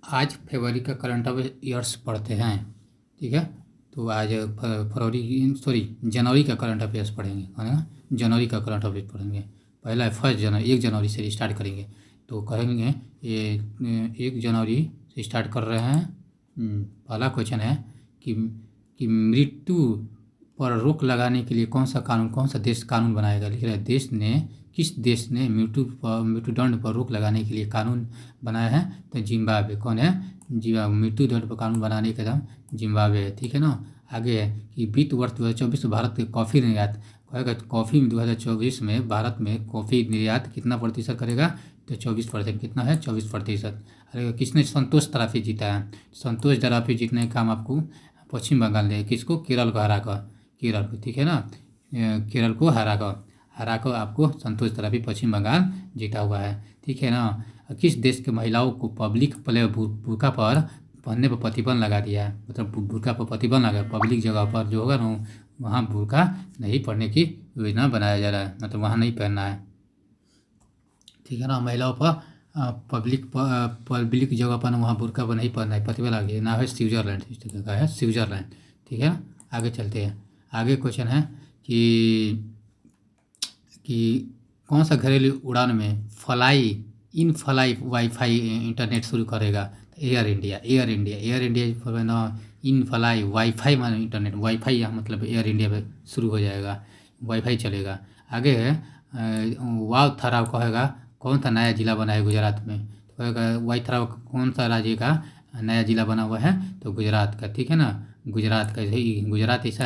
आज फरवरी का current affairs पढ़ते हैं। ठीक है, तो आज जनवरी का करंट अफेयर्स पढ़ेंगे, है ना। जनवरी का करंट अफेयर्स पढ़ेंगे। पहला है 1 जनवरी, 1 जनवरी से स्टार्ट करेंगे। तो कहेंगे ये 1 जनवरी से स्टार्ट कर रहे हैं। पहला क्वेश्चन है कि मृत्यु पर रोक लगाने के लिए कौन सा देश कानून बनाएगा। लिख रहा है किस देश ने मृत्युदंड पर रोक लगाने के लिए कानून बनाया है। तो जिम्बाब्वे। कौन है? जिम्बाब्वे। मृत्युदंड पर कानून बनाने का नाम जिम्बाब्वे है। ठीक है ना। आगे है कि वित्त वर्ष 2024 में भारत के कॉफ़ी निर्यात कहेगा। कॉफ़ी 2024 में भारत में कॉफ़ी निर्यात कितना प्रतिशत करेगा। तो 24%। कितना है? 24%। अरे किसने संतोष ट्रॉफी जीता है? संतोष ट्रॉफी जीतने का काम आपको पश्चिम बंगाल ने, किसको? केरल को हरा कर। केरल को, ठीक है ना। केरल को हरा कर आपको संतोष ट्रॉफी पश्चिम बंगाल जीता हुआ है। ठीक है ना। किस देश के महिलाओं को पब्लिक प्ले बुर्का पर पहनने पर प्रतिबंध लगा दिया है। मतलब बुर्का पर प्रतिबंध लगा, पब्लिक जगह पर जो होगा ना वहाँ बुर्का नहीं पहनने की योजना बनाया जा रहा है। मतलब वहाँ नहीं पहनना है। ठीक है ना। महिलाओं पर पब्लिक जगह पर वहाँ बुर्का पर नहीं पहनना है, प्रतिबंध लगा दिया। ना है स्विट्जरलैंड, इस तरह का है स्विट्जरलैंड। ठीक है। आगे चलते हैं। आगे क्वेश्चन है कि कौन सा घरेलू उड़ान में इन फ्लाई वाईफाई इंटरनेट शुरू करेगा। Air India. In fly wifi माने इंटरनेट, वाईफाई यहाँ मतलब एयर इंडिया में शुरू हो जाएगा, वाईफाई चलेगा। आगे है वाव थराव कहेगा कौन सा नया जिला बना है गुजरात में। तो कहेगा वाई थराव कौन सा राज्य का नया जिला बना हुआ है। तो गुजरात का। ठीक है ना। गुजरात का गुजरात ऐसा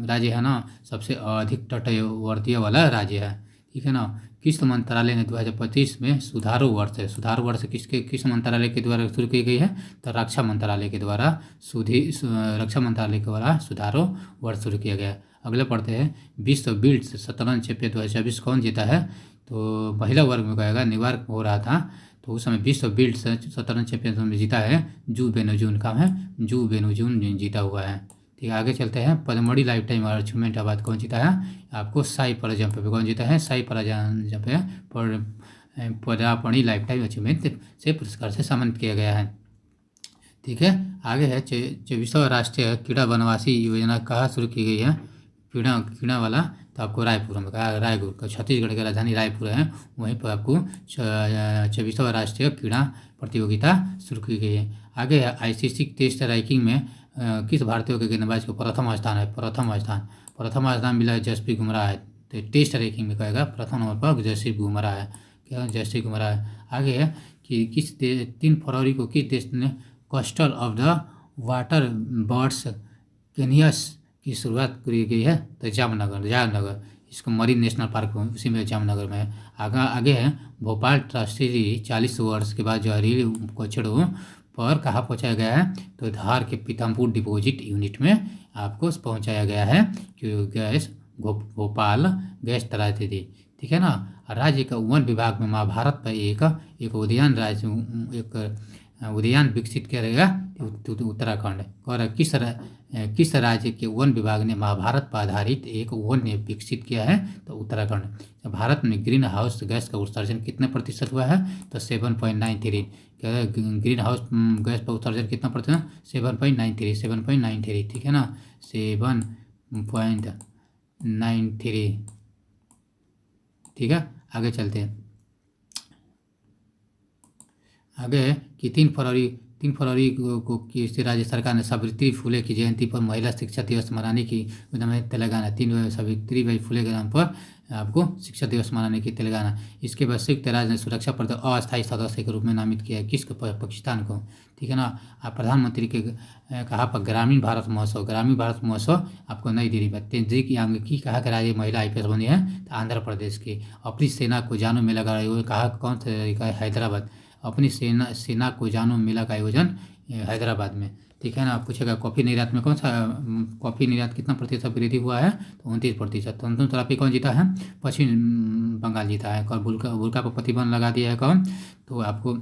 राज्य है ना, सबसे अधिक तटवर्तीय वाला राज्य है। ठीक है ना। किस मंत्रालय ने 2025 में सुधारो वर्ष किस मंत्रालय के द्वारा शुरू की गई है। तो रक्षा मंत्रालय के द्वारा सुधारो वर्ष शुरू किया गया। अगले पढ़ते हैं विश्व बिल्ड्स शतरंज चैंपियन 2024 कौन जीता है। तो महिला वर्ग में कहेगा न्यूयॉर्क हो रहा था, तो उस समय विश्व बिल्ड्स शतरंज चैंपियनशिप में जीता है जू बेनोजून का है, जू बेनोजून जीता हुआ है। ठीक है। आगे चलते हैं पद्मड़ी लाइफ टाइम अचीवमेंट अवार्ड कौन जीता है। आपको साई पराजंप पे कौन जीता है। साई पराजंप पे पदापणी लाइफ टाइम अचीवमेंट से पुरस्कार से सम्मानित किया गया है। ठीक है। आगे है 24वां राष्ट्रीय क्रीड़ा वनवासी योजना कहाँ शुरू की गई है। क्रीड़ा वाला तो आपको रायपुर में कहा, रायपुर का छत्तीसगढ़ की राजधानी रायपुर है, वहीं पर आपको 24वां राष्ट्रीय क्रीड़ा प्रतियोगिता शुरू की गई है। आगे है आईसीसी टेस्ट रैंकिंग में किस भारतीय के गेंदबाज को प्रथम स्थान मिला है। जसप्रीत बुमराह है। तो टेस्ट रैंकिंग में कहेगा प्रथम नंबर पर जसप्रीत बुमराह है। क्या? जसप्रीत बुमराह है। आगे है कि 3 फरवरी को किस देश ने coastal of the water birds केनियस की शुरुआत करी गई है। तो जामनगर इसको मरीन नेशनल पार्क उसी में जामनगर में है। आगे है भोपाल ट्रस्टी 40 वर्ष के बाद जहरीली कचड़ों पर कहाँ पहुँचाया गया है। तो धार के पीथमपुर डिपोजिट यूनिट में आपको पहुँचाया गया है, क्योंकि गैस भोपाल गैस तराती थी। ठीक है ना। राज्य का वन विभाग में महाभारत पर एक उद्यान विकसित किया गया उत्तराखंड। और किस राज्य के वन विभाग ने महाभारत पर आधारित एक वन विकसित किया है। तो उत्तराखंड। भारत में ग्रीन हाउस गैस का उत्सर्जन कितने प्रतिशत हुआ है। तो 7.93। ग्रीन हाउस गैस का उत्सर्जन कितना प्रतिशत। 7.93। ठीक है ना। 7.93। ठीक है। आगे चलते हैं। आगे है कि 3 फरवरी को किस राज्य सरकार ने सावित्री फुले की जयंती पर महिला शिक्षा दिवस मनाने की तेलंगाना। 3 सावित्रीबाई फुले के नाम पर आपको शिक्षा दिवस मनाने की तेलंगाना। इसके बाद संयुक्त राज्य ने सुरक्षा परिषद अस्थायी सदस्य के रूप में नामित किया है किसको। पाकिस्तान को। ठीक है ना। प्रधानमंत्री के कहा पर ग्रामीण भारत महोत्सव आपको नई दिल्ली में। तेंजिंग यांग की कहा कि राज्य महिला IPS बनी है। तो आंध्र प्रदेश की। अपनी सेना को जानों में लगा रही कहा कौन सा है। हैदराबाद। अपनी सेना को जानों मेला का आयोजन हैदराबाद में। ठीक है ना। पूछेगा कॉफ़ी निर्यात में कॉफ़ी निर्यात कितना प्रतिशत वृद्धि हुआ है। तो 29%। संतोष ट्रॉफी कौन जीता है। पश्चिम बंगाल जीता है। और बुर्का पर प्रतिबंध लगा दिया है कौन। तो आपको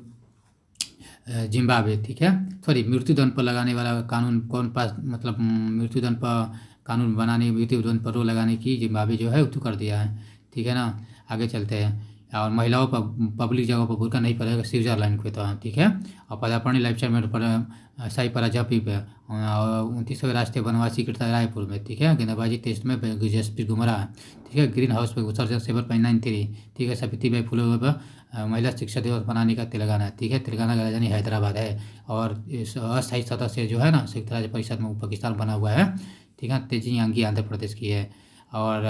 जिम्बाब्वे। ठीक है। सॉरी, मृत्युदंड पर लगाने वाला कानून कौन पास, मतलब मृत्युदंड पर कानून बनाने, मृत्युदंड पर रोक लगाने की जिम्बाब्वे जो है वो कर दिया है। ठीक है ना। आगे चलते हैं। और महिलाओं पर पब्लिक जगह पर बुर्का नहीं पड़ेगा स्विट्जरलैंड को तो ठीक है। और पदार्पण लाइफ में पर शाही पराजपी पे और 29वें राष्ट्रीय वनवासी कीर्तन रायपुर में, ठीक है। गेंदबाजी टेस्ट में जसप्रीत बुमराह, ठीक है। ग्रीन हाउस पे उत्सर्जन 7.93, ठीक है। सावित्रीबाई फुले पर महिला शिक्षा दिवस मनाने का तेलंगाना, ठीक है। तेलंगाना की राजधानी हैदराबाद है। और इस अस्थायी सदस्य जो है ना संयुक्त राज्य परिषद में पाकिस्तान बना हुआ है, ठीक है। तेजी यांगी आंध्र प्रदेश की है। और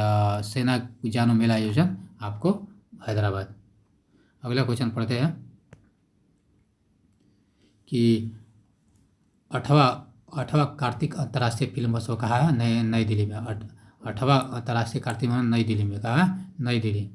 सेना जानो मेला आयोजन आपको हैदराबाद। अगला क्वेश्चन पढ़ते हैं कि आठवां कार्तिक अंतर्राष्ट्रीय फिल्म महोत्सव कहाँ है? नई दिल्ली में। आठवां अंतर्राष्ट्रीय कार्तिक महोत्सव नई दिल्ली में। कहाँ? नई दिल्ली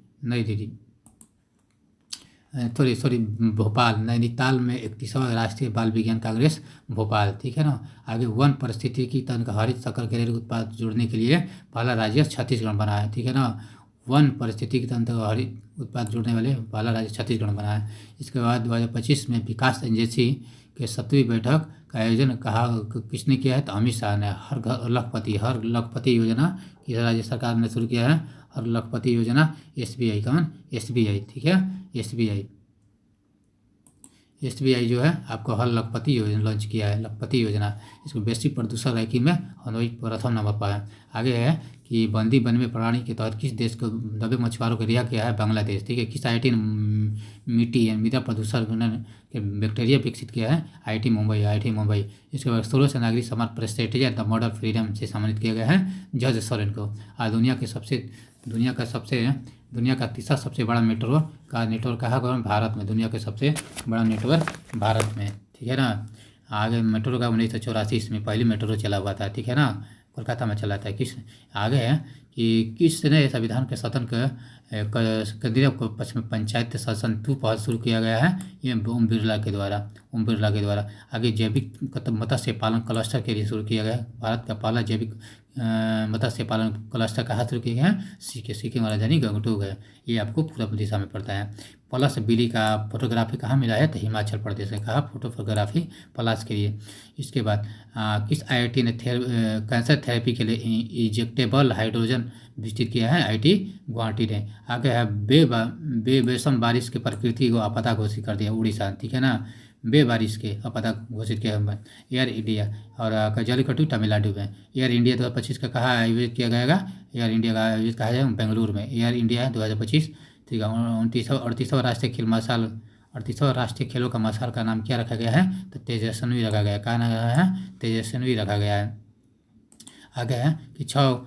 सॉरी भोपाल। नैनीताल में 31वां राष्ट्रीय बाल विज्ञान कांग्रेस भोपाल, ठीक है ना। आगे वन पारिस्थितिकी तंत्र हरित शक्कर घरेलू उत्पाद जोड़ने के लिए पहला राज्य छत्तीसगढ़ बना है, ठीक है ना। वन पारिस्थितिकी तंत्र हरित उत्पाद जोड़ने वाले पहला राज्य छत्तीसगढ़ बना है। इसके बाद 2025 में विकास एजेंसी के 7वीं बैठक का आयोजन किसने किया है? तो अमित शाह ने। हर लखपति योजना किस राज्य सरकार ने शुरू किया है? हर लखपति योजना SBI। कौन? SBI, ठीक है। SBI जो है आपको हर लखपति योजना लॉन्च किया है, लखपति योजना। इसको वैश्विक प्रदूषण रैंकिंग में हनोई प्रथम नंबर पर है। आगे है कि बंदी बनवे प्रणाली के तहत किस देश को दबे मछुआरों को रिहा किया है? बांग्लादेश, ठीक है। किस IIT ने मिट्टी मृदा प्रदूषण के बैक्टीरिया विकसित किया है? IIT मुंबई। इसके बाद 16 से नागरिक समाज प्रेस्टिजियस द मॉडल फ्रीडम से सम्मानित किया गया है जॉर्ज सोरेन को। आज दुनिया का तीसरा सबसे बड़ा मेट्रो का नेटवर्क कहाँ पर? भारत में। दुनिया के सबसे बड़ा नेटवर्क भारत में, ठीक है ना। आगे मेट्रो का 1984 में पहली मेट्रो चला हुआ था, ठीक है ना। कोलकाता में चला था। आगे है कि किसने संविधान के सदन केंद्रीय पश्चिम पंचायत शासन 2 पहल शुरू किया गया है? ये ओम बिरला के द्वारा। आगे जैविक मत्स्य पालन क्लस्टर के लिए शुरू किया गया है। भारत का पहला जैविक मत्स्य पालन क्लस्टर कहाँ शुरू किया गया है? सिक्किम राजधानी गंगटोक है। ये आपको पूर्व दिशा में पड़ता है। पलाश बिली का फोटोग्राफी कहाँ मिला है? तो हिमाचल प्रदेश में। कहा? फोटोग्राफी पलाश के लिए। इसके बाद किस IIT ने कैंसर थेरेपी के लिए इंजेक्टेबल हाइड्रोजन विकसित किया है? IIT गुवाहाटी ने। आगे है बेमौसम बारिश की प्रकृति को आपदा घोषित कर दिया उड़ीसा, ठीक है ना। बारिश के आपदा घोषित किया है एयर इंडिया। और जलीकट्टू तमिलनाडु में। एयर इंडिया 2025 का कहाँ आयोजित किया जाएगा? एयर इंडिया का आयोजित कहा जाएगा बेंगलुरु में। एयर इंडिया 2025, ठीक है। 38वां राष्ट्रीय खेलों का मसाल का नाम क्या रखा गया है? तो तेजस्वी रखा गया है। कहा नाम है? तेजस्वी रखा गया है। आगे है कि 6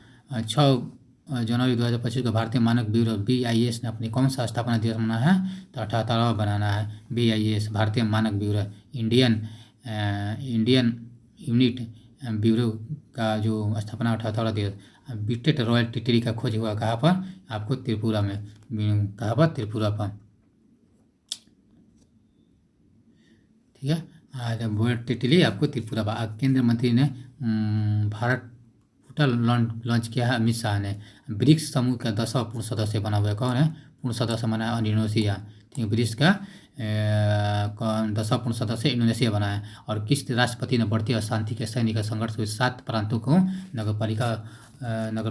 जनवरी 2025 को भारतीय मानक ब्यूरो BIS ने अपनी कौन सा स्थापना दिवस मनाया है? तो 78वां बनाना है। BIS भारतीय मानक ब्यूरो इंडियन यूनिट ब्यूरो का जो स्थापना 78वां दिवस। बीटेड रॉयल टिटरी का खोज हुआ कहाँ पर? आपको त्रिपुरा में। कहाँ पर? त्रिपुरा पर, ठीक है। टिटली आपको त्रिपुरा पर। केंद्रीय मंत्री ने भारत पोर्टल लॉन्च किया है अमित शाह ने। ब्रिक्स समूह का 10वां पूर्ण सदस्य बना हुआ है। कौन है? पूर्ण सदस्य बना है इंडोनेशिया, ठीक है। ब्रिक्स का 10वां पूर्ण सदस्य इंडोनेशिया बना है। और किस राष्ट्रपति ने बढ़ती अशांति के सैनिक संघर्ष हुए 7 प्रांतों को नगर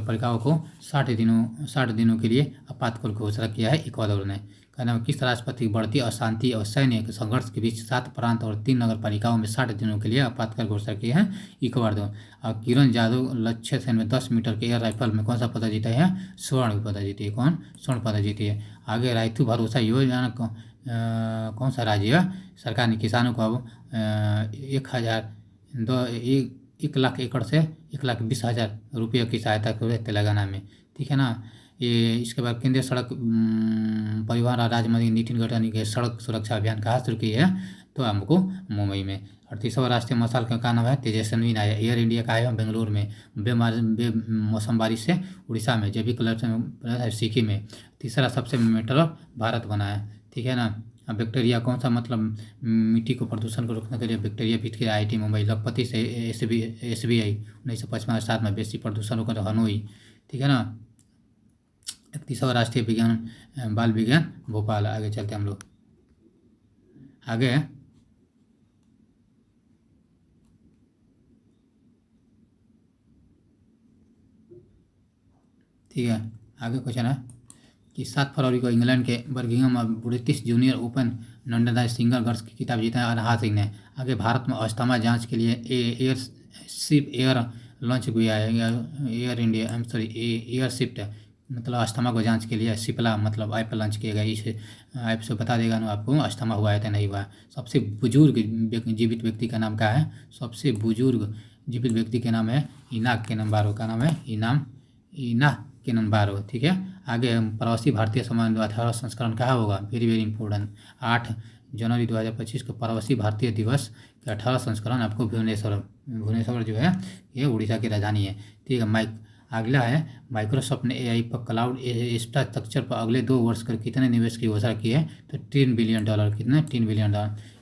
पालिकाओं को 60 दिनों के लिए आपातकाल घोषणा किया है इक्वाडोर ने। कहना किस राष्ट्रपति बढ़ती अशांति और सैन्य संघर्ष के बीच 7 प्रांत और 3 नगर पालिकाओं में 60 दिनों के लिए आपातकाल घोषणा की है? इक्वाडोर। और किरण जाधव लक्ष्य सेन में 10 मीटर के एयर राइफल में कौन सा पदक जीता है? स्वर्ण पदक जीती है। कौन? स्वर्ण पदक जीती है। आगे रायतु भरोसा योजना कौन सा राज्य है? सरकार ने किसानों को अब 1 लाख एकड़ से 1,20,000 रुपये की सहायता कर तेलंगाना में, ठीक है ना। ये इसके बाद केंद्रीय सड़क परिवहन और राजमार्ग नितिन गडकरी के सड़क सुरक्षा अभियान कहाँ शुरू की है? तो हमको मुंबई में। 38वां राष्ट्रीय मसाल का नाम है तेजस्वी नायर। एयर इंडिया का है बेंगलुरु में। बेमौसम बारिश से उड़ीसा में। जैविक क्लस्टर सिक्किम में। तीसरा सबसे मेट्रो भारत बना है, ठीक है ना। अब बैक्टीरिया कौन सा मतलब मिट्टी को प्रदूषण को रोकने के लिए बैक्टीरिया विकसित किया? IIT मुंबई। लखपति से SBI 1955 में। बेसी प्रदूषण रोकने तो हनोई, ठीक है ना। 31वां राष्ट्रीय बाल विज्ञान भोपाल। आगे चलते हम लोग। आगे ठीक है। आगे क्वेश्चन है कि 7 फरवरी को इंग्लैंड के बर्मिंघम में ब्रिटिश जूनियर ओपन नंदन सिंगल गर्ल्स की खिताब जीता है अनहा सिंह ने। आगे भारत में अस्थमा जांच के लिए एयर लॉन्च किया है, एयर इंडिया एयर शिफ्ट मतलब अस्थमा को जांच के लिए सिप्ला मतलब ऐप लॉन्च किया गया। इस ऐप से बता देगा ना आपको अस्थमा हुआ है या नहीं हुआ है। सबसे बुजुर्ग जीवित व्यक्ति का नाम क्या है? सबसे बुजुर्ग जीवित व्यक्ति के नाम है इना केनम्बारो का नाम है इना केनम्बारो। ठीक है। आगे प्रवासी भारतीय सम्मान 18 संस्करण कहाँ होगा? Very very important. 8 जनवरी 2025 को प्रवासी भारतीय दिवस के 18 संस्करण आपको भुवनेश्वर जो है ये उड़ीसा की राजधानी है। ठीक है। अगला है माइक्रोसॉफ्ट ने एआई पर क्लाउड इंफ्रास्ट्रक्चर पर अगले 2 वर्ष कर कितने निवेश की घोषणा की है? तो $3 बिलियन। कितने? $3 बिलियन।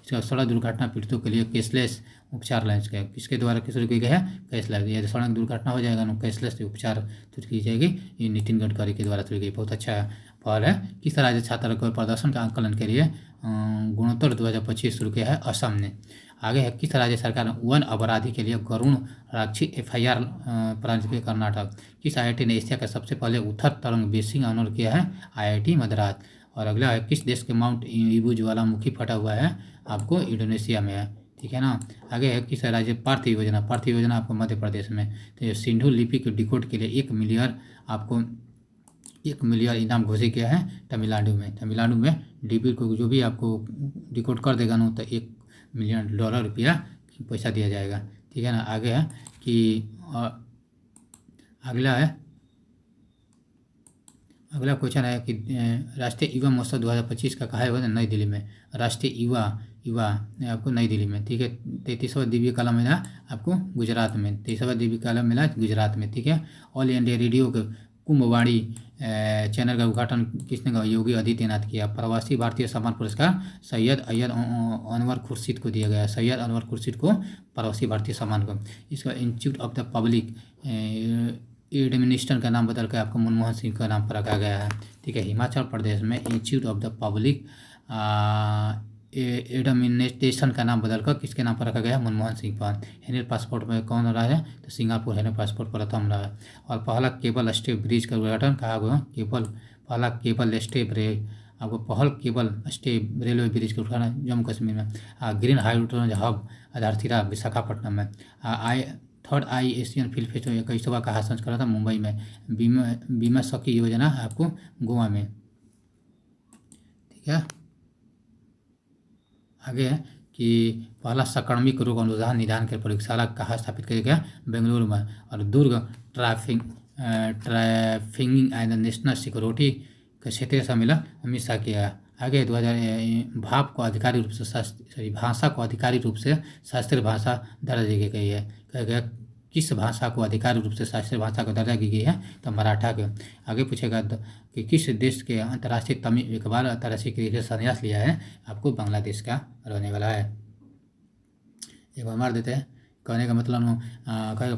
इसका सड़क दुर्घटना पीड़ितों के लिए कैशलेस उपचार लॉन्च किया। किसके द्वारा शुरू की गई है? कैशलेस। यदि सड़क दुर्घटना हो जाएगा ना कैशलेस उपचार शुरू की जाएगी। ये नितिन गडकरी के द्वारा शुरू की। बहुत अच्छा पहल है। किस राज्य छात्र को प्रदर्शन का आंकलन के लिए गुणोत्तर 2025 शुरू किया है? असम ने। आगे है किस राज्य सरकार ने वन अपराधी के लिए गरुण राक्षी FIR प्रारंभ की? कर्नाटक। किस IIT ने एशिया का सबसे पहले उथर तरंग बेसिंग ऑनर किया है? IIT मद्रास। और अगला है किस देश के माउंट ईबू ज्वालामुखी फटा हुआ है? आपको इंडोनेशिया में है। ठीक है ना। आगे है किस राज्य पार्थ योजना आपको मध्य प्रदेश में। तो ये सिंधु लिपि के डिकोड के लिए 1 मिलियन इनाम घोषित किया है तमिलनाडु में। डीपी को जो भी आपको डिकोड कर देगा ना तो $1 मिलियन रुपया पैसा दिया जाएगा। ठीक है ना। आगे है कि अगला क्वेश्चन है कि राष्ट्रीय युवा महोत्सव 2025 का कहाँ है? नई दिल्ली में। राष्ट्रीय युवा आपको नई दिल्ली में। ठीक है। 33वां दिव्य कला मेला आपको गुजरात में। 23वां दिव्य कला मेला गुजरात में। ठीक है। ऑल इंडिया रेडियो के कुंभवाणी चैनल का उद्घाटन किसने किया? योगी आदित्यनाथ किया। प्रवासी भारतीय सम्मान पुरस्कार सैयद अनवर खुर्शीद को दिया गया। सैयद अनवर खुर्शीद को प्रवासी भारतीय सम्मान को। इसका institute of the public administration का नाम बदल कर आपको मनमोहन सिंह का नाम पर रखा गया है। ठीक है। हिमाचल प्रदेश में institute of the public administration का नाम बदलकर किसके नाम पर रखा गया है? मनमोहन सिंह पर। हेनरी पासपोर्ट में कौन रहा है? तो सिंगापुर हेनरी पासपोर्ट प्रथम रहा है। और पहला केबल स्टे ब्रिज का उद्घाटन कहाँ हुआ? पहला केबल स्टे ब्रिज आपको पहल केबल स्टे रेलवे ब्रिज का उद्घाटन जम्मू कश्मीर में। ग्रीन हाइड्रोजन हब आधारशिला विशाखापट्टनम में। थर्ड एशियन फिल्म फेस्टिवल 21वां कहाँ संस्करण था? मुंबई में। बीमा सखी योजना आपको गोवा में। ठीक है। आगे है कि पहला संक्रामक रोग अनुसंधान निदान के प्रयोगशाला कहाँ स्थापित किया गया? बेंगलुरु में। और दुर्ग ट्रैफिकिंग एंड नेशनल सिक्योरिटी का क्षेत्रीय सम्मेलन अमित शाह किया। आगे 2000 भाषा को आधिकारिक रूप से शास्त्रीय भाषा दर्जा दी गई है। कहा गया किस भाषा को आधिकारिक रूप से शास्त्रीय भाषा को दर्जा दी गई है? तो मराठा के। आगे पूछेगा कि किस देश के अंतर्राष्ट्रीय तमिल इकबाल अंतर्राष्ट्रीय क्रिकेट से संन्यास लिया है? आपको बांग्लादेश का रहने वाला है। एक बार मार देते हैं। कहने का मतलब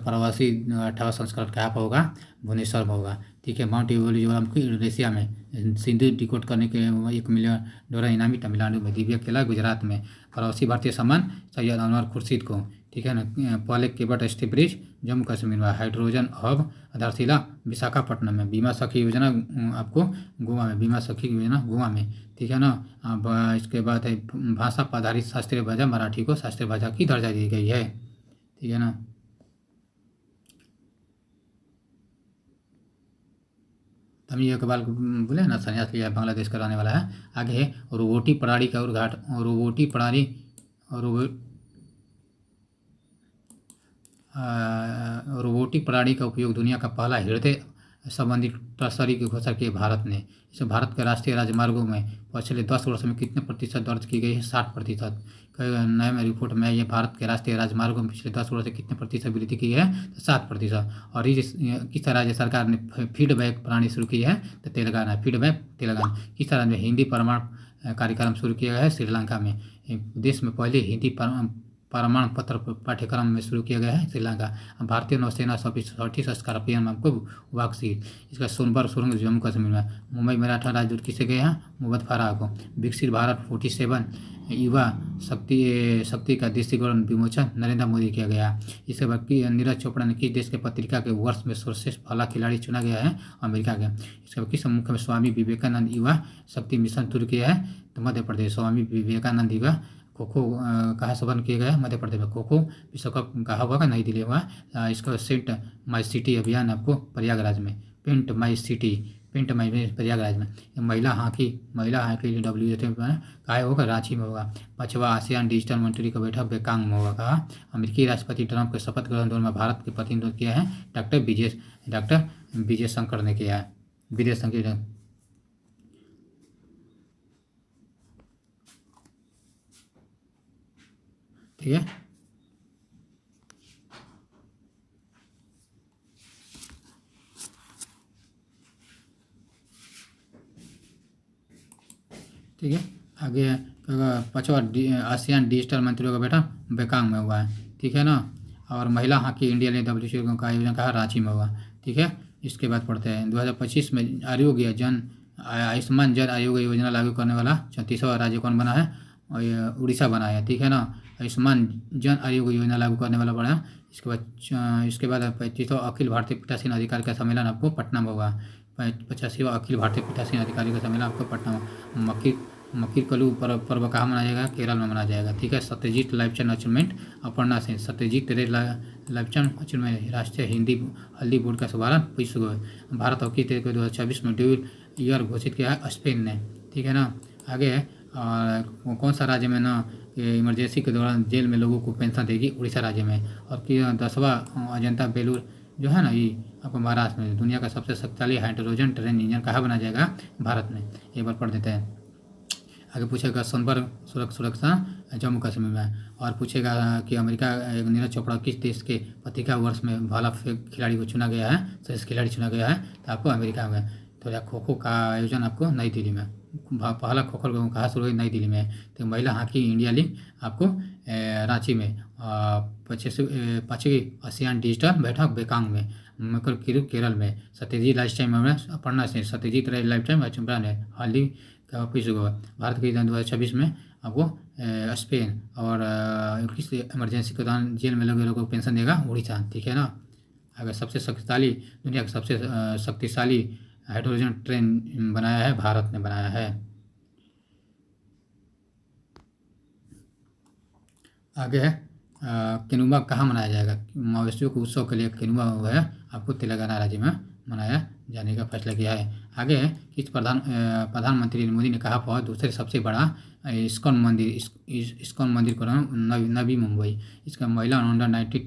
प्रवासी 18वां संस्करण कहाँ पर होगा? भुवनेश्वर में होगा। ठीक है। माउंट एवरेस्ट ज्वालामुखी इंडोनेशिया में। सिंधु डिकोड करने के 1 मिलियन इनामी तमिलनाडु में। दिव्य केला गुजरात में। प्रवासी भारतीय सम्मान सैयद अनवर खुर्शीद को। ठीक है ना। पहले cable stay bridge Jammu Kashmir में। हाइड्रोजन हब आधारशिला विशाखापट्टनम में। बीमा सखी योजना आपको गोवा में। ठीक है ना। इसके बाद है भाषा पर आधारित शास्त्रीय भाषा मराठी को शास्त्रीय भाषा की दर्जा दी गई है। ठीक है ना। तमिल इकबाल बोले ना संन्यास लिया है, बांग्लादेश का रहने वाला है। आगे है रोबोटिक प्रणाली का उद्घाटन। रोबोटिक प्रणाली का उपयोग दुनिया का पहला हृदय संबंधी तस्करी की घोषणा की भारत ने। इसे भारत के राष्ट्रीय राजमार्गों में पिछले 10 वर्ष में कितने प्रतिशत दर्ज की गई है? 60%। नए रिपोर्ट में ये भारत के राष्ट्रीय राजमार्गों में पिछले 10 वर्ष से कितने प्रतिशत वृद्धि की है? तो 7%। और किस राज्य सरकार ने फीडबैक प्रणाली शुरू की है? तो तेलंगाना। तेलंगाना। किस राज्य में हिंदी प्रमाण कार्यक्रम शुरू किया गया है? श्रीलंका में। देश में पहले हिंदी प्रमाण पत्र पाठ्यक्रम में शुरू किया गया है श्रीलंका। भारतीय नौसेना सॉटी स्कॉर्पियन आपको वाक्सी, इसका सोनबर्ग सुरंग जम्मू कश्मीर में। मुंबई मैराथन राजदूत किसे गए हैं? मोहम्मद फराह को। विकसित भारत 47 युवा शक्ति का दृष्टिकोण विमोचन नरेंद्र मोदी किया गया। इसके बाद नीरज चोपड़ा ने किस देश के पत्रिका के वर्ष में सर्वश्रेष्ठ पहला खिलाड़ी चुना गया है? अमेरिका के। इसके बाद किस मुख्य में स्वामी विवेकानंद युवा शक्ति मिशन शुरू किया है? तो मध्य प्रदेश। स्वामी विवेकानंद युवा खो खो कहाँ संपन्न किया गया? मध्य प्रदेश में। खो खो विश्व कप कहाँ हुआ? नई दिल्ली हुआ। इसका सेंट माई सिटी अभियान आपको प्रयागराज में। पेंट माई सिटी, पेंट माई प्रयागराज में। महिला हॉकी WTA में कहाँ होगा? रांची में होगा। 5वां आसियान डिजिटल मंत्री का बैठक बेकांग में होगा। कहा अमेरिकी राष्ट्रपति ट्रंप के शपथ ग्रहण दौरान में भारत के प्रतिनिधित्व किया है डॉक्टर विजय शंकर ने किया है। विजय शंकर ठीक है। ठीक है, आगे 5वां आसियान डिजिटल मंत्रियों का बैठक बेकांग में हुआ है। ठीक है ना। और महिला हॉकी इंडिया ने WTA का आयोजन कहा रांची में हुआ। ठीक है। इसके बाद पढ़ते हैं 2025 में आयुष्मान जन आयोग योजना लागू करने वाला 34वां राज्य कौन बना है? और ये उड़ीसा बना है। ठीक है ना। आयुष्मान जन आयोग योजना लागू करने वाला बना। इसके बाद 35वां अखिल भारतीय पीठासीन अधिकारी का सम्मेलन आपको पटना में होगा। 85वां अखिल भारतीय पीठासीन अधिकारी का सम्मेलन आपको पटना में। मकीर कलू पर्व कहाँ मनाया जाएगा? केरल में मनाया जाएगा। ठीक है। सत्यजीत लाइफटाइम अचीवमेंट अपर्णा सेन, सत्यजीत रे लाइफटाइम अचीवमेंट राष्ट्रीय हल्दी बोर्ड का शुभारंभ विश्व। भारत हॉकी को 2026 में ड्यूल ईयर घोषित किया है स्पेन ने। ठीक है ना। आगे कौन सा राज्य में ना इमरजेंसी के दौरान जेल में लोगों को पेंशन देगी? उड़ीसा राज्य में। और 10वां अजंता बेलूर जो है ना ये आपको महाराष्ट्र में। दुनिया का सबसे शक्तिशाली हाइड्रोजन ट्रेन इंजन कहाँ बनाया जाएगा? भारत में। एक बार पढ़ देते हैं। आगे पूछेगा सोनबर्ग सुरक्षा जम्मू कश्मीर में। और पूछेगा कि अमेरिका नीरज चोपड़ा किस देश के पत्रिका वर्ष में भाला फेंक खिलाड़ी को चुना गया है? श्रेष्ठ खिलाड़ी चुना गया है तो आपको अमेरिका में। तो खो खो का आयोजन आपको नई दिल्ली में। पहला खो खो कहाँ शुरू हुई? नई दिल्ली में। तो महिला हॉकी इंडिया लीग आपको रांची में। 5वीं आसियान डिजिटल बैठक बेकांग में। मकर किरू केरल में। सत्यजीत लाइफ टाइम में पढ़ना से सत्यजीत लाइफ टाइम चुमरा ने हाल का ऑफिस हुआ। भारत के 2026 में आपको स्पेन। और किस इमरजेंसी के दौरान जेल में लोगों को पेंशन देगा? उड़ीसा। ठीक है ना। अगर सबसे शक्तिशाली दुनिया का सबसे शक्तिशाली हाइड्रोजन ट्रेन बनाया है भारत ने बनाया है। आगे है केनुमा कहाँ मनाया जाएगा? मवेशियों के उत्सव के लिए केनुमा है आपको तेलंगाना राज्य में मनाया जाने का फैसला किया है। आगे है किस प्रधानमंत्री मोदी ने कहा बहुत दूसरे सबसे बड़ा इस्कॉन मंदिर को नवी मुंबई। इसका महिला अंडर 90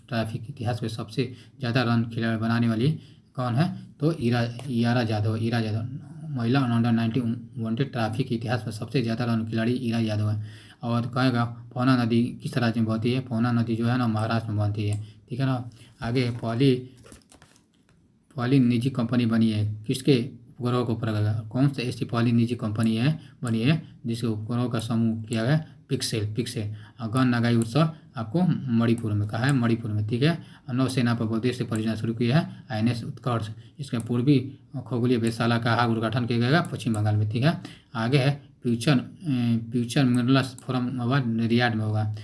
ट्रैफिक इतिहास में सबसे ज़्यादा रन खिलाड़ी बनाने वाली कौन है? तो ईरा जादव। महिला अंडर 90 वनडे ट्रैफिक इतिहास में सबसे ज़्यादा रन खिलाड़ी ईरा यादव है। और कहेगा पौना नदी किस राज्य में बहती है? पौना नदी जो है ना महाराष्ट्र में बहती है। ठीक है ना। आगे पहली निजी कंपनी बनी है किसके उपग्रह को उपग्रह? कौन सा ऐसी पहली निजी कंपनी बनी है जिसके उपग्रह का समूह किया गया? पिक्सेल। गण नगाई उत्सव आपको मणिपुर में। कहा है? मणिपुर में। ठीक है। नौसेना पर बहुद्देश्य से परियोजना शुरू की है INS उत्कर्ष। इसके पूर्वी खगोलीय वेधशाला का उद्घाटन किया गया पश्चिम बंगाल में। ठीक है। आगे है फ्यूचर मिनरल्स फोरम रियाद में होगा।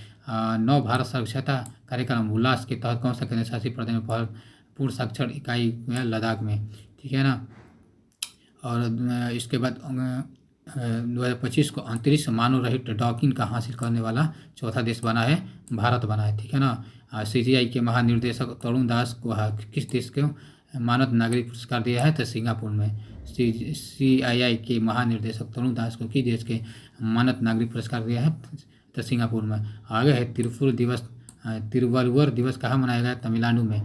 नव भारत साक्षरता कार्यक्रम उल्लास के तहत कौन सा केंद्र शासित प्रदेश में पूर्ण साक्षर इकाई है? लद्दाख में। ठीक है ना। और इसके बाद 2025 को अंतरिक्ष मानव रहित डॉकिंग का हासिल करने वाला चौथा देश बना है भारत बना है। ठीक है ना। CGI के महानिर्देशक तरुण दास को किस देश के मानद नागरिक पुरस्कार दिया है? तो सिंगापुर में। CII के महानिर्देशक तरुण दास को किस देश के मानद नागरिक पुरस्कार दिया है? तो सिंगापुर में। आगे है तिरुवल्लुवर दिवस कहाँ मनाया गया? तमिलनाडु में।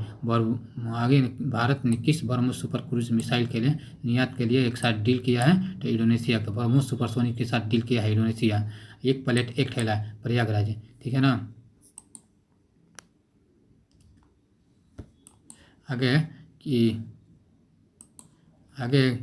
आगे भारत ने किस ब्रह्मोस सुपर क्रूज मिसाइल के लिए निर्यात के लिए एक साथ डील किया है? तो इंडोनेशिया का ब्रह्मोस सुपरसोनिक के साथ डील किया है इंडोनेशिया। एक प्लेट एक ठेला प्रयागराज। ठीक है ना। आगे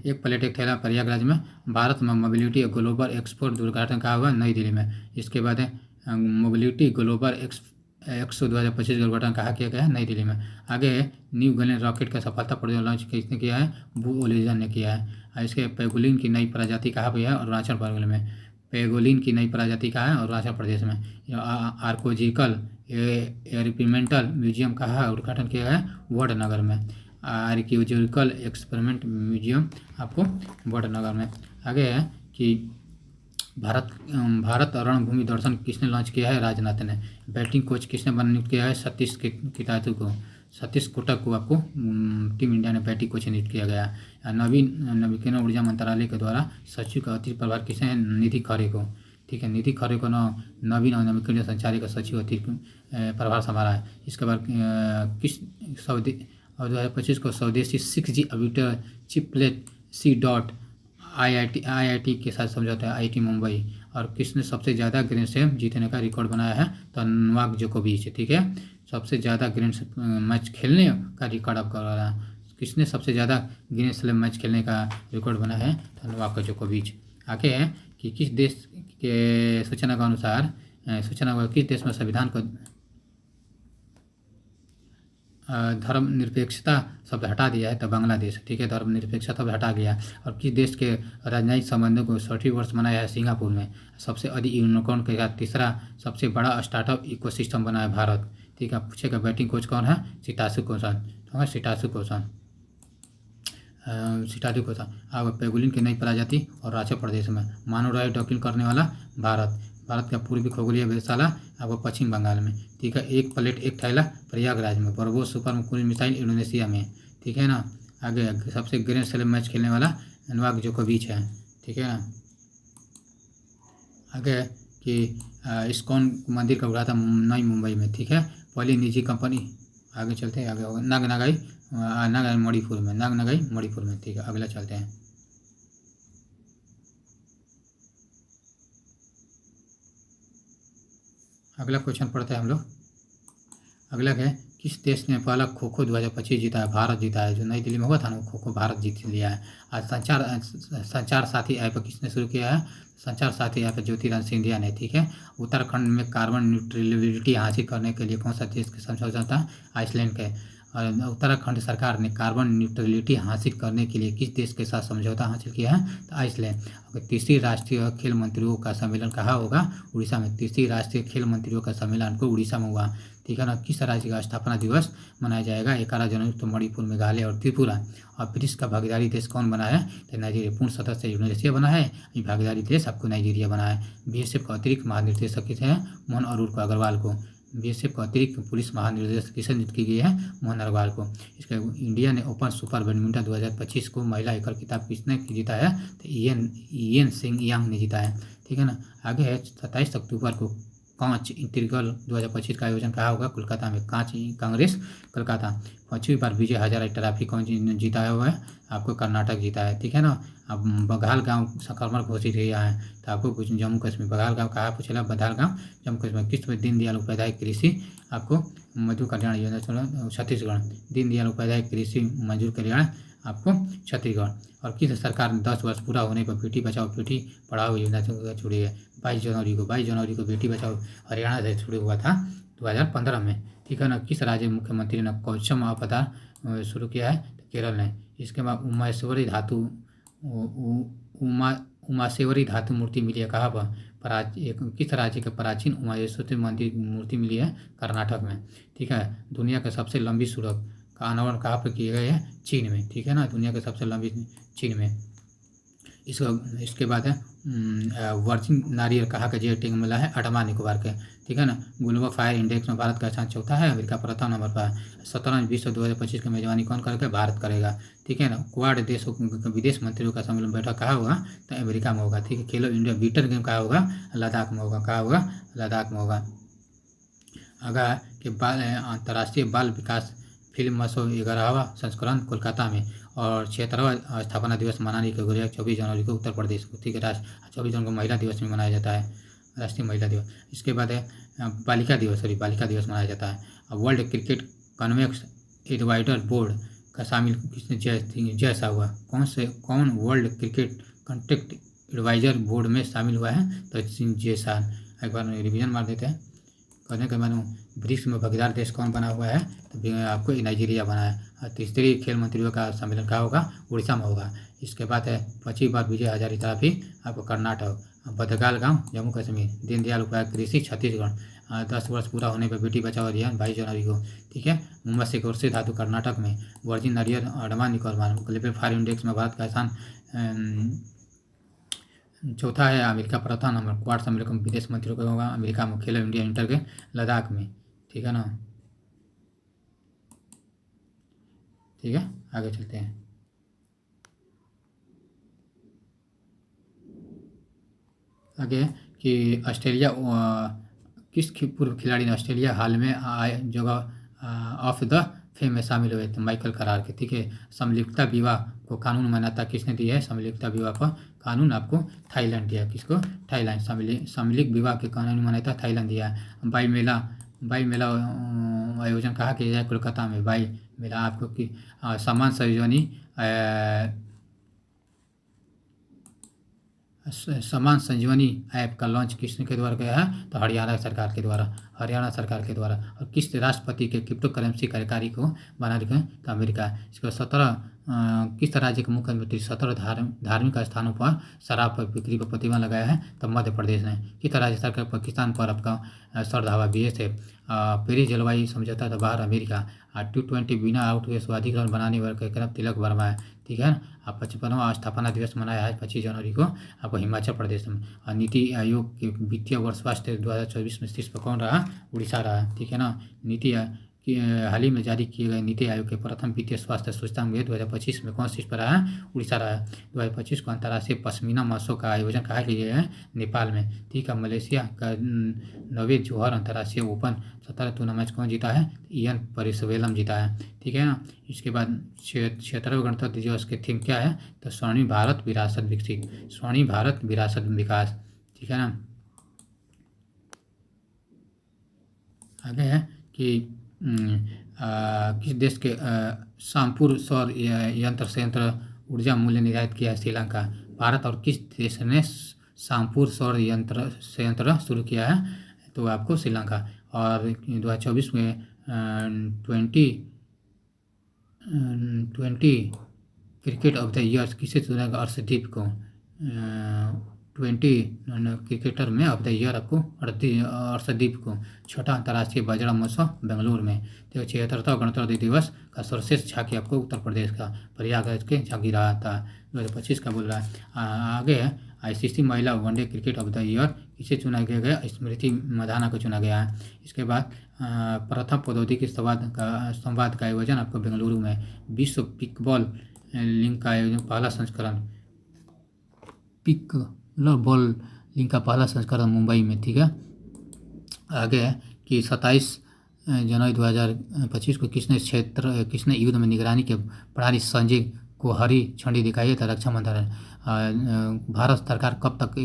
एक प्लेट एक थैला प्रयागराज में। भारत में मोबिलिटी ग्लोबल एक्सपोर्ट उद्घाटन कहा हुआ? नई दिल्ली में। इसके बाद है मोबिलिटी ग्लोबल एक्सपो 2025 का उद्घाटन कहाँ किया गया है? नई दिल्ली में। आगे है न्यू गगनयान रॉकेट का सफलतापूर्वक लॉन्च किसने किया है? ब्लू ओरिजिन ने किया है। इसके पेंगोलिन की नई प्रजाति कहाँ पे है? अरुणाचल प्रदेश में। पेंगोलिन की नई प्रजाति कहाँ है? अरुणाचल प्रदेश में। आर्कोलॉजिकल एक्सपेरिमेंटल म्यूजियम कहाँ है? उद्घाटन किया है? वडनगर में। आर्कियोलॉजिकल एक्सपेरिमेंट म्यूजियम आपको वडनगर में। आगे है कि भारत रणभूमि दर्शन किसने लॉन्च किया है? राजनाथ ने। बैटिंग कोच किसने नियुक्त किया है? सतीश कितातु को। सतीश कोटक को आपको टीम इंडिया ने बैटिंग कोच नियुक्त किया गया। नवीकरण ऊर्जा मंत्रालय के द्वारा सचिव का अतिरिक्त प्रभार किसने है? निधि खरे को। ठीक है, निधि खरे को नवीन और नवीकरणीय संचालक का सचिव अतिरिक्त प्रभार संभाला है। इसके बाद किस 2025 को स्वदेशी 6G ऑर्बिटर चिपलेट IIT के साथ समझौता है, IIT मुंबई। और किसने सबसे ज़्यादा ग्रैंड स्लैम जीतने का रिकॉर्ड बनाया है? तो नोवाक जोकोविच। ठीक है, सबसे ज़्यादा ग्रैंड मैच खेलने का रिकॉर्ड आपका रहा है। किसने सबसे ज़्यादा ग्रैंड स्लैम मैच खेलने का रिकॉर्ड बनाया है? तो नोवाक जोकोविच। आगे है कि किस देश के सूचना के अनुसार किस देश में संविधान को धर्मनिरपेक्षता शब्द हटा दिया है? तो बांग्लादेश। ठीक है, धर्मनिरपेक्षता शब्द हटा गया। और किस देश के राजनयिक संबंधों को 60 वर्ष मनाया है? सिंगापुर में। सबसे अधिक यूनिकॉर्न के साथ तीसरा सबसे बड़ा स्टार्टअप इकोसिस्टम बना है भारत। ठीक है, पूछेगा बैटिंग कोच कौन है? सितासु कोसान। तो सितासु कोसान। अब पेंगोलिन की नई प्रजाति और अरुणाचल प्रदेश में। मानव रॉय डॉकिंग करने वाला भारत का पूर्वी खगोलीय वेधशाला आपको पश्चिम बंगाल में। ठीक है, एक प्लेट एक थैला प्रयागराज में। BrahMos super cruise missile Indonesia में। ठीक है ना। आगे सबसे ग्रैंड स्लैम मैच खेलने वाला नोवाक जोकोविच है। ठीक है ना। आगे कि इस्कॉन मंदिर का उद्घाटन नई मुंबई में। ठीक है, पहली निजी कंपनी। आगे चलते हैं, आगे होगा नागनागाई मणिपुर में। ठीक है, अगला चलते हैं। अगला क्वेश्चन पढ़ते हैं हम लोग। अगला है किस देश ने पहला खो खो 2025 जीता है? भारत जीता है। जो नई दिल्ली में हुआ था ना, खो खो भारत जीत लिया है। आज संचार साथी ऐप किसने शुरू किया है? संचार साथी ऐप ज्योतिरादित्य सिंधिया ने। ठीक है, उत्तराखंड में कार्बन न्यूट्रलिटी हासिल करने के लिए कौन सा देश के समझौता? आइसलैंड के। और उत्तराखंड सरकार ने कार्बन न्यूट्रलिटी हासिल करने के लिए किस देश के साथ समझौता हासिल किया है? तो आइसलैंड। तीसरी राष्ट्रीय खेल मंत्रियों का सम्मेलन कहाँ होगा? उड़ीसा में। तीसरी राष्ट्रीय खेल मंत्रियों का सम्मेलन को उड़ीसा में हुआ। ठीक है ना। किस राज्य का स्थापना दिवस मनाया जाएगा? 11 जनवरी। तो मणिपुर, मेघालय और त्रिपुरा। और ब्रिक्स का भागीदारी देश कौन बना है? तो नाइजीरिया। पूर्ण सदस्य इंडोनेशिया बना है, भागीदारी देश आपको नाइजीरिया बना है। BSF का अतिरिक्त महानिदेशक किसे हैं? मोहन अरुण अग्रवाल को। BSF का अतिरिक्त पुलिस महानिदेशक किसे नियुक्त की गई है? मोहन अग्रवाल को। इसका इंडिया ने ओपन सुपर बैडमिंटन 2025 को महिला एकल खिताब किसने जीता है? तो ईएन सिंह यांग ने जीता है। ठीक है ना। आगे है 27 अक्टूबर को कांच इंटीग्रल 2025 का आयोजन कहाँ होगा? कोलकाता में। कांच कांग्रेस कोलकाता। 5वीं बार विजय हजारे ट्रॉफी कौन जीता हुआ है? आपको कर्नाटक जीता है। ठीक है ना। अब बघाल गांव संक्रमण घोषित किया है। तो आपको कुछ जम्मू कश्मीर। बघाल गांव कहाँ पूछेगा? बघाल गांव जम्मू कश्मीर। किस में दीनदयाल उपाध्याय कृषि आपको मजदूर कल्याण योजना छत्तीसगढ़। दीनदयाल उपाध्याय कृषि मजदूर कल्याण आपको छत्तीसगढ़। और किस सरकार ने 10 वर्ष पूरा होने पर बेटी बचाओ बेटी पढ़ाओ योजना जुड़ी है? 22 जनवरी को बेटी बचाओ हरियाणा से शुरू हुआ था 2015 में। ठीक है ना। किस राज्य मुख्यमंत्री ने कौशम आपदा शुरू किया है? तो केरल ने। इसके बाद उमाशेवरी धातु मूर्ति मिली है कहाँ पर? किस राज्य के प्राचीन उमाशेवरी मंदिर मूर्ति मिली है? कर्नाटक में। ठीक है। दुनिया का सबसे लंबी सड़क का अनावरण कहाँ पर किए गए हैं? चीन में। ठीक है ना। दुनिया के सबसे लंबी चीन में। इसके बाद है वर्जिन नारियल कहाँ का जियो मिला है? अंडमान निकोबार के। ठीक है ना। ग्लोबल फायर इंडेक्स में भारत का स्थान चौथा है, अमेरिका प्रथम नंबर पर है। 17 विश्व 2025 की मेजबानी कौन करेगा? भारत करेगा। ठीक है ना। क्वाड देशों विदेश मंत्रियों का सम्मेलन बैठक कहाँ होगा? तो अमेरिका में होगा। ठीक है। खेलो इंडिया विंटर गेम कहाँ होगा? लद्दाख में होगा। कहाँ होगा? लद्दाख में होगा। अगर कि अंतर्राष्ट्रीय बाल विकास फिल्म महोत्सव 11वां संस्करण कोलकाता में। और 76वां स्थापना दिवस मनाने के गुजरात 24 जनवरी को उत्तर प्रदेश को। ठीक है। 24 जनवरी को महिला दिवस में मनाया जाता है, राष्ट्रीय महिला दिवस। इसके बाद है बालिका दिवस मनाया जाता है। World cricket convex advisor board का शामिल किसने जैसा हुआ? कौन world cricket contact advisor board में शामिल हुआ है? तो जयसान। एक बार रिवीजन मार देते हैं। कहने के मानो ब्रिक्स में भागीदार देश कौन बना हुआ है, तो आपको नाइजीरिया बना है। तीसरी खेल मंत्रियों का सम्मेलन कहाँ होगा, उड़ीसा में होगा। इसके बाद है 25 बार विजय हजारी ट्रॉफी आपको कर्नाटक। बदगाल गांव जम्मू कश्मीर। दीनदयाल उपाध्याय कृषि छत्तीसगढ़। 10 वर्ष पूरा होने पर बेटी बचाओ अभियान 22 जनवरी को, ठीक है। मुंबई सिकोर्सी धातु कर्नाटक में। वर्जिन नारियल Andaman Nicobar. Global fire index में भारत का स्थान चौथा है। अमेरिका प्रथम नंबर। क्वाड सम्मेलन विदेश मंत्रियों का होगा अमेरिका में। खेलो इंडिया इंटर के लद्दाख में, ठीक है ना। ठीक है, आगे चलते हैं। आगे कि ऑस्ट्रेलिया किस पूर्व खिलाड़ी ने ऑस्ट्रेलिया हाल में जगह ऑफ द फेम में शामिल हुए, तो माइकल करार के, ठीक है। समलिप्तता विवाह को कानून मान्यता किसने दी है, समलिप्तता विवाह का कानून आपको थाईलैंड दिया। किसको, थाईलैंड। समलिप्त विवाह के कानूनी मान्यता थाईलैंड दिया है। बाई मेला आयोजन कहाँ किया जाए, कोलकाता में। बाई मेला आपको कि समान संजीवनी ऐप का लॉन्च किसने के द्वारा किया है, तो हरियाणा सरकार के द्वारा। और किस राष्ट्रपति के क्रिप्टो करेंसी कार्यकारी को बना रखे, तो अमेरिका। इसको 17 किस राज्य के मुख्यमंत्री 17 धार्मिक स्थानों पर शराब पर बिक्री पर प्रतिबंध लगाया है, तो मध्य प्रदेश ने। किस राज्य सरकार पाकिस्तान पर आपका सर BSF। पेरिस जलवायु समझौता था बाहर अमेरिका। T20 बिना आउट हुए स्वाधिकरण बनाने वाले कार्यक्रम तिलक वर्मा है, ठीक है। 55वां स्थापना दिवस मनाया है 25 जनवरी को आपको हिमाचल प्रदेश में। और नीति आयोग के वित्तीय वर्ष 2024 में शीर्ष पर कौन रहा, उड़ीसा रहा, ठीक है ना। हाल ही में जारी किए गए नीति आयोग के प्रथम वित्तीय स्वास्थ्य सूचकांक में 2025 में कौन शीर्ष पर रहा है, उड़ीसा रहा है। 2025 को अंतर्राष्ट्रीय पश्मीना महोत्सव का आयोजन कहाँ किया गया है, नेपाल में, ठीक है। मलेशिया का नवे जोहर अंतर्राष्ट्रीय ओपन 17 टूर्नामेंट कौन जीता है, इयन परिसवेलम जीता है, ठीक है ना। इसके बाद 76वें गणतंत्र दिवस के थीम क्या है, तो स्वर्णिम भारत विरासत विकसित, स्वर्णिम भारत विरासत विकास, ठीक है ना। आगे है कि किस देश के शामपुर सौर यंत्र संयंत्र ऊर्जा मूल्य निर्धारित किया है, श्रीलंका। भारत। और किस देश ने शामपुर सौर यंत्र संयंत्र शुरू किया है, तो आपको श्रीलंका। और 2024 में 20 क्रिकेट ऑफ द ईयर किसे चुना गया, अर्शदीप को। 20 क्रिकेटर में ऑफ द ईयर आपको अर्शदीप को। छोटा अंतर्राष्ट्रीय बाजरा महोत्सव बेंगलुरु में। तो 76वां गणतंत्र दिवस का सर्वश्रेष्ठ झांकी आपको उत्तर प्रदेश का प्रयागराज के झांकी रहा था। 2025 का बोल रहा है। आगे है ICC महिला one day cricket of the year किसे चुना गया, स्मृति मंधाना को चुना गया है। इसके बाद प्रथम प्रौद्योगिकी संवाद का आयोजन आपको बेंगलुरु में। विश्व पिकबॉल लीग का आयोजन पिकबॉल लीग का पहला संस्करण मुंबई में, ठीक है। आगे है कि 27 जनवरी 2025 को किसने युद्ध में निगरानी के प्रणाली संजय को हरी झंडी दिखाई है, तो रक्षा मंत्रालय। भारत सरकार कब तक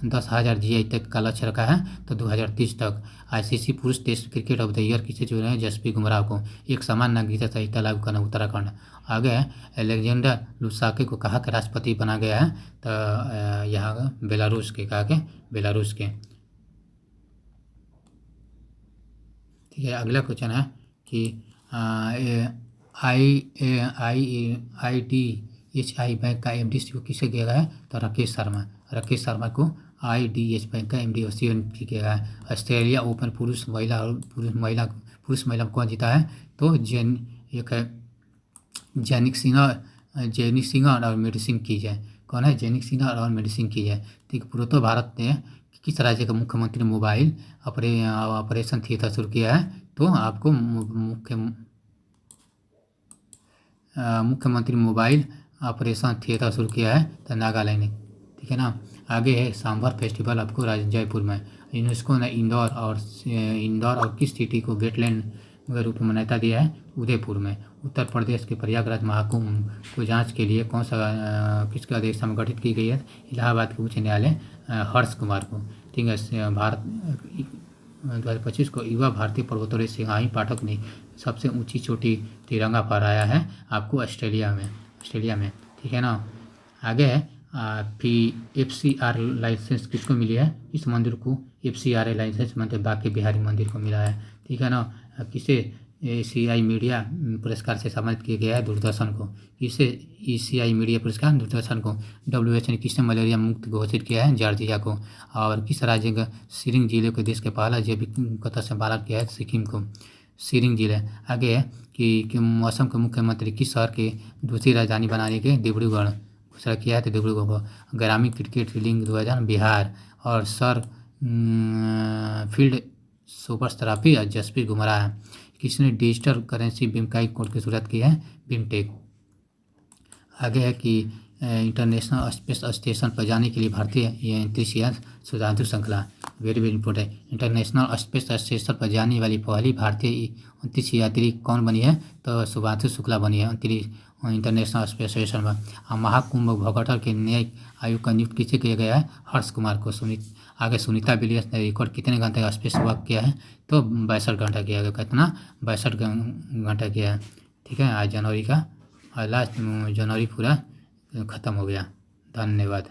10,000 GI तक का लक्ष्य रखा है, तो 2030 तक। ICC पुरुष test cricket of the year किसे चुना है, जसप्रीत बुमराह को। एक समान नागरिकता संहिता लागू करना उत्तराखंड। आगे है अलेक्जेंडर लुसाके को कहाँ के राष्ट्रपति बना गया है, तो यहाँ बेलारूस के, कहा के बेलारूस के, ठीक है। अगला क्वेश्चन है कि IDHI बैंक का MD किसे किया गया है, तो राकेश शर्मा को IDH बैंक का MD किया गया है। ऑस्ट्रेलिया ओपन पुरुष महिला में कौन जीता है, तो जैनिक सिंगर और मेडिसिन की जाए। कौन है, जैनिक सिंगर और मेडिसिन की जाए, ठीक। पूर्वोत्तर भारत ने किस राज्य का मुख्यमंत्री मोबाइल ऑपरेशन थिएटर शुरू किया है, तो आपको मुख्यमंत्री मोबाइल ऑपरेशन थिएटर शुरू किया है, तो नागालैंड ने, ठीक है ना। आगे है सांभर फेस्टिवल आपको जयपुर में। यूनेस्को ने इंदौर और किस सिटी को वेटलैंड के रूप में मान्यता दिया है, उदयपुर में। उत्तर प्रदेश के प्रयागराज महाकुंभ को जांच के लिए कौन सा किसके आदेश में गठित की गई है, इलाहाबाद के उच्च न्यायालय हर्ष कुमार को, ठीक है। भारत 2025 को युवा भारतीय पर्वतारोही सिंहाई पाठक ने सबसे ऊंची चोटी तिरंगा फहराया है आपको ऑस्ट्रेलिया में, ठीक है ना। आगे है FCR लाइसेंस किसको मिली है, इस मंदिर को FCRA लाइसेंस मंत्री बांके बिहारी मंदिर को मिला है। ठीक है ना। किसे एशियाई मीडिया पुरस्कार से सम्मानित किया गया है? दूरदर्शन को। किसे एशियाई मीडिया पुरस्कार? दूरदर्शन को। WHO ने किसने मलेरिया मुक्त घोषित किया है? जॉर्जिया को। और किस राज्य का सीरिंग जिले को देश के पहला जैविक कतर से बाहर किया है? सिक्किम को। सीरिंग जिले। आगे है कि मौसम के मुख्यमंत्री किस शहर के दूसरी राजधानी बनाने के? डिब्रूगढ़ घोषणा किया है, तो डिब्रूगढ़ को। ग्रामीण क्रिकेट लीग 2000 बिहार। और sir field superstar Jasprit Bumrah. किसने डिजिटल करेंसी बीमकाई कोड की शुरुआत की है? बीमटेक। आगे है कि इंटरनेशनल स्पेस स्टेशन पर जाने के लिए भारतीय अंतरिक्ष यान शुभांशु श्रृंखला। Very very important. International space station पर जाने वाली पहली भारतीय अंतरिक्ष यात्री कौन बनी है? तो शुभांशु शुक्ला बनी है अंतरिक्ष इंटरनेशनल स्पेस स्टेशन पर। महाकुंभ भगोटर के न्यायिक आयोग का नियुक्त किसे किया गया है? हर्ष कुमार को। आगे सुनीता विलियम्स ने रिकॉर्ड कितने घंटे का स्पेस वॉक किया है? तो 62 घंटा किया गया। कितना? 62 घंटा किया है। ठीक है। आज जनवरी का लास्ट जनवरी पूरा ख़त्म हो गया। धन्यवाद।